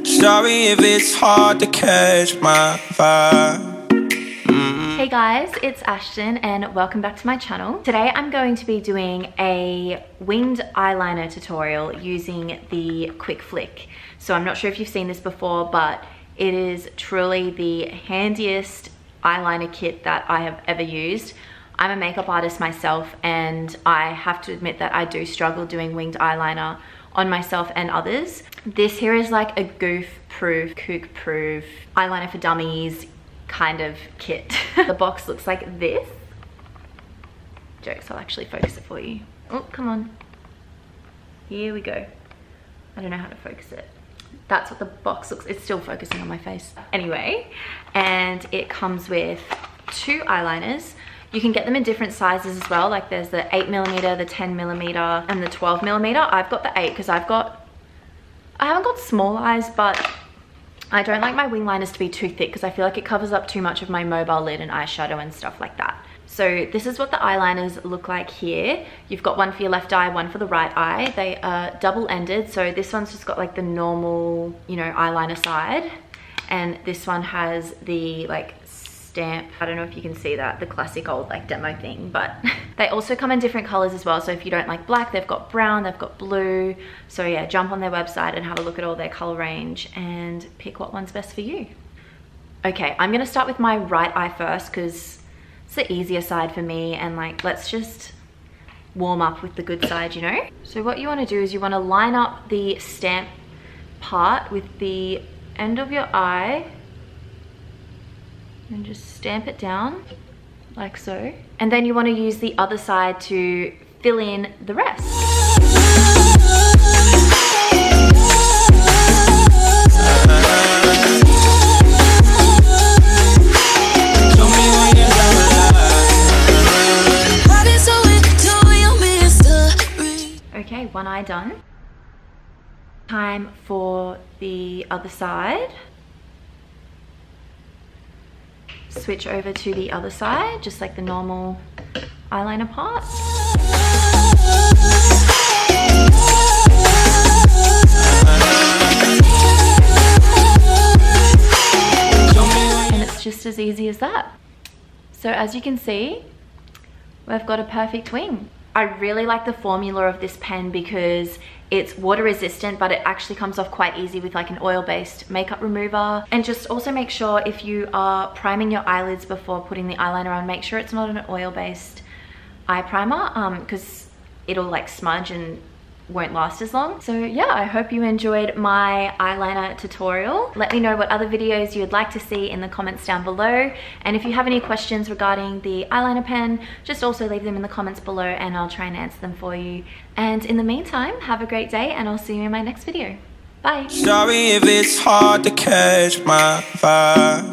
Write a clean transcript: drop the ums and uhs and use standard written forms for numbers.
Sorry if it's hard to catch my vibe. Hey guys, it's Ashton and welcome back to my channel. Today I'm going to be doing a winged eyeliner tutorial using the Quick Flick. So I'm not sure if you've seen this before, but it is truly the handiest eyeliner kit that I have ever used. I'm a makeup artist myself and I have to admit that I do struggle doing winged eyeliner on myself and others. This here is like a goof-proof, kook-proof, eyeliner for dummies kind of kit. The box looks like this. Jokes, I'll actually focus it for you. Oh, come on. Here we go. I don't know how to focus it. That's what the box looks, it's still focusing on my face. Anyway, and it comes with 2 eyeliners. You can get them in different sizes as well. Like there's the 8mm, the 10mm, and the 12mm. I've got the 8 because I haven't got small eyes, but I don't like my wing liners to be too thick because I feel like it covers up too much of my mobile lid and eyeshadow and stuff like that. So this is what the eyeliners look like here. You've got one for your left eye, one for the right eye. They are double-ended, so this one's just got like the normal, you know, eyeliner side. And this one has the like stamp, I don't know if you can see that, the classic old like demo thing, but they also come in different colors as well. So if you don't like black, they've got brown, they've got blue. So yeah, jump on their website and have a look at all their color range and pick what one's best for you. Okay, I'm gonna start with my right eye first because it's the easier side for me, and like let's just warm up with the good side, you know? So what you want to do is you want to line up the stamp part with the end of your eye and just stamp it down like so. And then you want to use the other side to fill in the rest. Okay, one eye done. Time for the other side. Switch over to the other side, just like the normal eyeliner part. And it's just as easy as that. So as you can see, we've got a perfect wing. I really like the formula of this pen because it's water resistant, but it actually comes off quite easy with like an oil-based makeup remover. And just also make sure if you are priming your eyelids before putting the eyeliner on, make sure it's not an oil-based eye primer because it'll like smudge and won't last as long. So yeah, I hope you enjoyed my eyeliner tutorial. Let me know what other videos you would like to see in the comments down below. And if you have any questions regarding the eyeliner pen, just also leave them in the comments below and I'll try and answer them for you. And in the meantime, have a great day and I'll see you in my next video. Bye. Sorry if it's hard to catch my vibe.